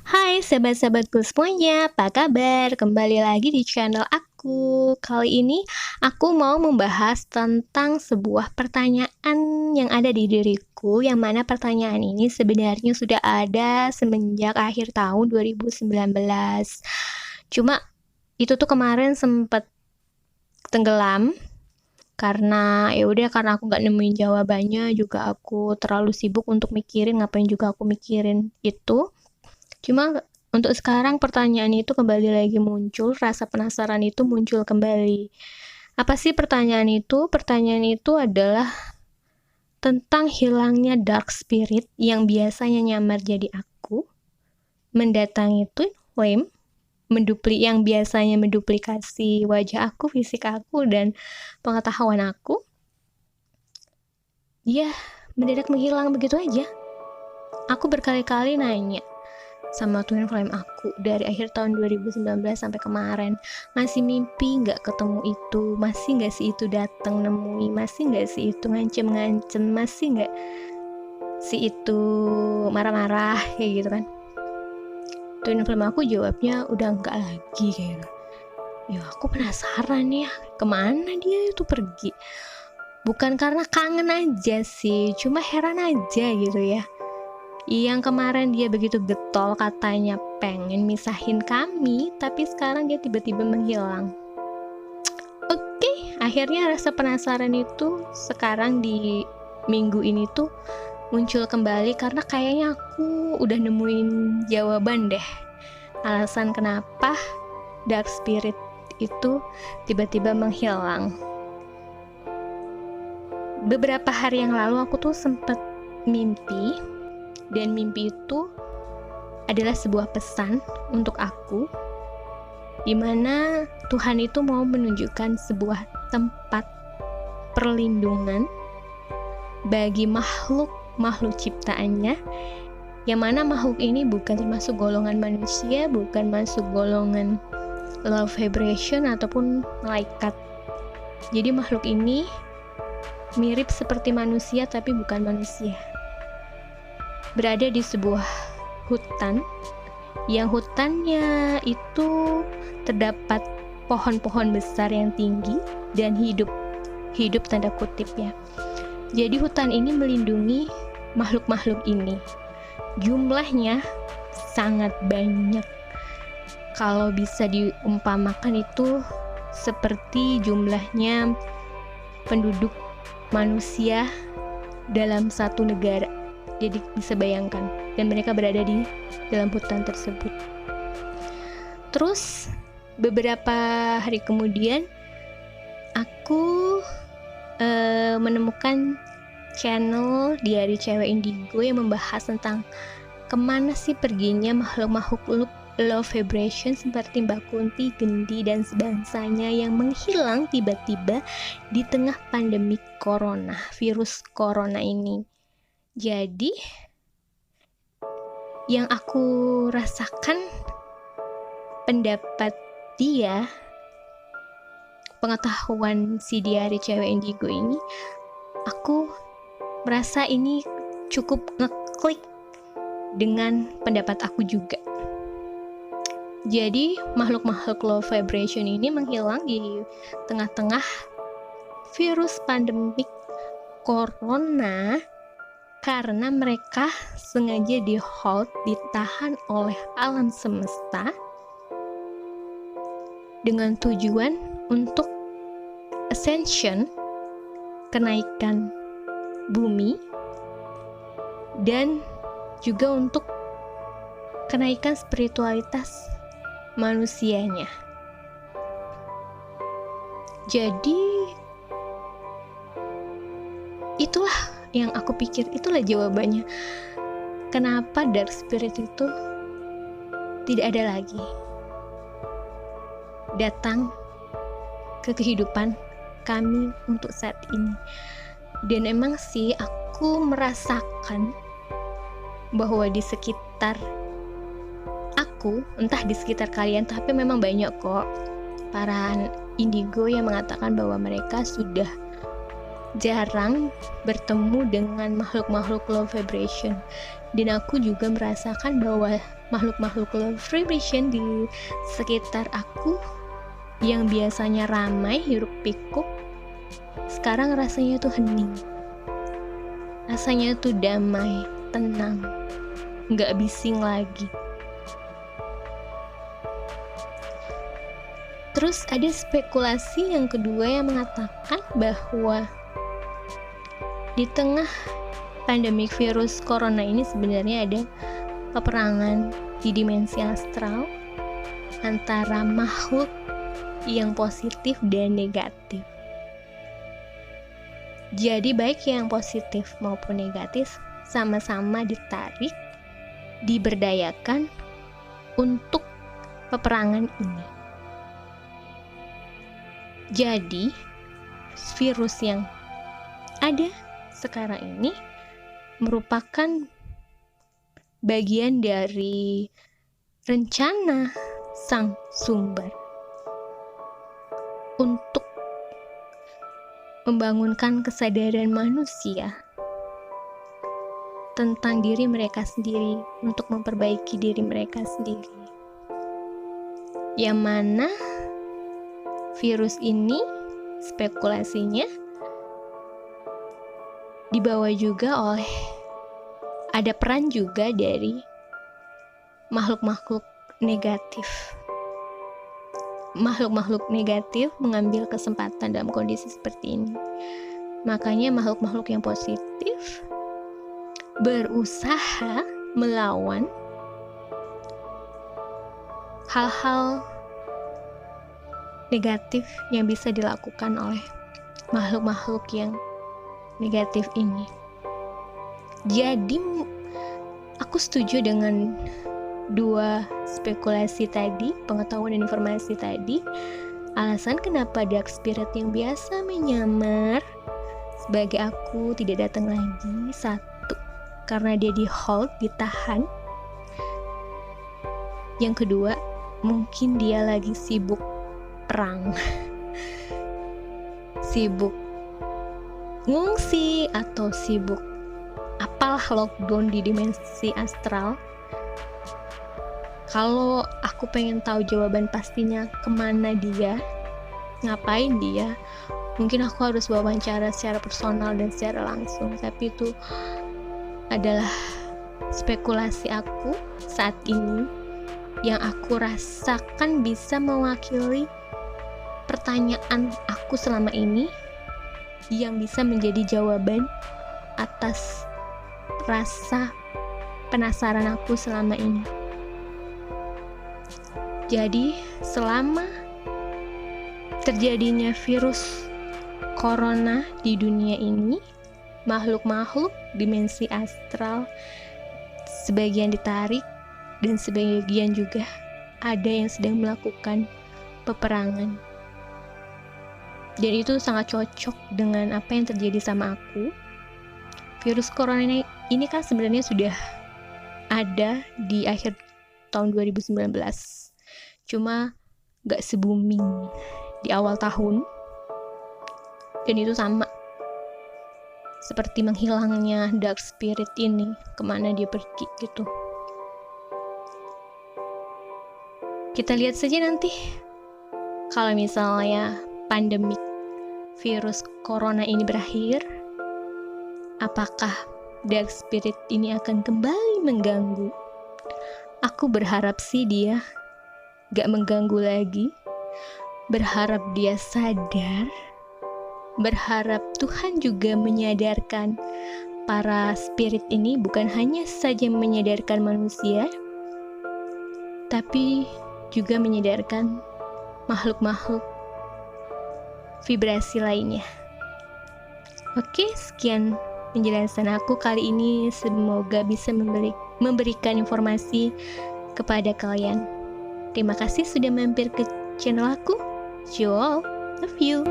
Hai sahabat-sahabatku semuanya, apa kabar? Kembali lagi di channel aku. Kali ini aku mau membahas tentang sebuah pertanyaan yang ada di diriku, yang mana pertanyaan ini sebenarnya sudah ada semenjak akhir tahun 2019. Cuma itu tuh kemarin sempet tenggelam karena karena aku nggak nemuin jawabannya, juga aku terlalu sibuk untuk mikirin ngapain juga aku mikirin itu. Cuma untuk sekarang pertanyaan itu kembali lagi muncul, rasa penasaran itu muncul kembali. Apa sih pertanyaan itu? Pertanyaan itu adalah tentang hilangnya dark spirit yang biasanya nyamar jadi aku, mendatangi twin flame, yang biasanya menduplikasi wajah aku, fisik aku, dan pengetahuan aku. Ya, mendadak menghilang begitu aja. Aku berkali-kali nanya sama twin flame aku dari akhir tahun 2019 sampai kemarin, masih mimpi nggak ketemu itu, masih nggak sih itu datang nemui, masih nggak sih itu ngancem-ngancem, masih nggak sih itu marah-marah kayak gitu kan. Twin flame aku jawabnya udah nggak lagi kayak gitu. Ya aku penasaran ya, kemana dia itu pergi. Bukan karena kangen aja sih, cuma heran aja gitu ya. Yang kemarin dia begitu getol katanya pengen misahin kami, tapi sekarang dia tiba-tiba menghilang. Oke, akhirnya rasa penasaran itu sekarang di minggu ini tuh muncul kembali karena kayaknya aku udah nemuin jawaban deh. Alasan kenapa dark spirit itu tiba-tiba menghilang. Beberapa hari yang lalu aku tuh sempet mimpi, dan mimpi itu adalah sebuah pesan untuk aku, di mana Tuhan itu mau menunjukkan sebuah tempat perlindungan bagi makhluk ciptaannya, yang mana makhluk ini bukan termasuk golongan manusia, bukan masuk golongan low vibration ataupun malaikat. Jadi makhluk ini mirip seperti manusia tapi bukan manusia. Berada di sebuah hutan, yang hutannya itu terdapat pohon-pohon besar yang tinggi dan hidup tanda kutip ya. Jadi hutan ini melindungi makhluk-makhluk ini. Jumlahnya sangat banyak. Kalau bisa diumpamakan itu seperti jumlahnya penduduk manusia dalam satu negara. Jadi bisa bayangkan, dan mereka berada di dalam hutan tersebut. Terus beberapa hari kemudian aku menemukan channel Diari Cewek Indigo yang membahas tentang kemana sih perginya makhluk-makhluk low vibration seperti Mbak Kunti, Gendi, dan sebangsanya yang menghilang tiba-tiba di tengah pandemi corona, virus corona ini. Jadi yang aku rasakan, pendapat dia, pengetahuan si Diari Cewek Indigo ini, aku merasa ini cukup ngeklik dengan pendapat aku juga. Jadi makhluk-makhluk low vibration ini menghilang di tengah-tengah virus pandemik corona karena mereka sengaja di-hold, ditahan oleh alam semesta dengan tujuan untuk ascension, kenaikan bumi, dan juga untuk kenaikan spiritualitas manusianya. Jadi itulah yang aku pikir, itulah jawabannya. Kenapa dark spirit itu tidak ada lagi datang ke kehidupan kami untuk saat ini. Dan emang sih aku merasakan bahwa di sekitar aku, entah di sekitar kalian, tapi memang banyak kok para indigo yang mengatakan bahwa mereka sudah jarang bertemu dengan makhluk-makhluk low vibration, dan aku juga merasakan bahwa makhluk-makhluk low vibration di sekitar aku yang biasanya ramai hiruk pikuk sekarang rasanya tuh hening, rasanya tuh damai, tenang, nggak bising lagi. Terus ada spekulasi yang kedua yang mengatakan bahwa di tengah pandemik virus corona ini sebenarnya ada peperangan di dimensi astral antara makhluk yang positif dan negatif. Jadi baik yang positif maupun negatif sama-sama ditarik, diberdayakan untuk peperangan ini. Jadi virus yang ada sekarang ini merupakan bagian dari rencana sang sumber untuk membangunkan kesadaran manusia tentang diri mereka sendiri, untuk memperbaiki diri mereka sendiri. Yang mana virus ini spekulasinya dibawa juga oleh, ada peran juga dari makhluk-makhluk negatif. Makhluk-makhluk negatif mengambil kesempatan dalam kondisi seperti ini. Makanya makhluk-makhluk yang positif berusaha melawan hal-hal negatif yang bisa dilakukan oleh makhluk-makhluk yang negatif ini. Jadi aku setuju dengan dua spekulasi tadi, pengetahuan dan informasi tadi. Alasan kenapa dark spirit yang biasa menyamar sebagai aku tidak datang lagi, satu, karena dia di hold, ditahan. Yang kedua, mungkin dia lagi sibuk perang, sibuk ngungsi, atau sibuk apalah, lockdown di dimensi astral. Kalau aku pengen tahu jawaban pastinya kemana dia, ngapain dia, mungkin aku harus wawancara secara personal dan secara langsung. Tapi itu adalah spekulasi aku saat ini yang aku rasakan bisa mewakili pertanyaan aku selama ini, yang bisa menjadi jawaban atas rasa penasaran aku selama ini. Jadi selama terjadinya virus corona di dunia ini, makhluk-makhluk dimensi astral sebagian ditarik dan sebagian juga ada yang sedang melakukan peperangan. Dan itu sangat cocok dengan apa yang terjadi sama aku. Virus corona ini kan sebenarnya sudah ada di akhir tahun 2019. Cuma gak se-booming di awal tahun. Dan itu sama seperti menghilangnya dark spirit ini, kemana dia pergi gitu. Kita lihat saja nanti kalau misalnya pandemik virus corona ini berakhir, apakah dark spirit ini akan kembali mengganggu. Aku berharap sih dia gak mengganggu lagi, berharap dia sadar, berharap Tuhan juga menyadarkan para spirit ini, bukan hanya saja menyadarkan manusia, tapi juga menyadarkan makhluk-makhluk vibrasi lainnya. Oke, sekian penjelasan aku kali ini. Semoga bisa memberikan informasi kepada kalian. Terima kasih sudah mampir ke channel aku. See you all. Love you.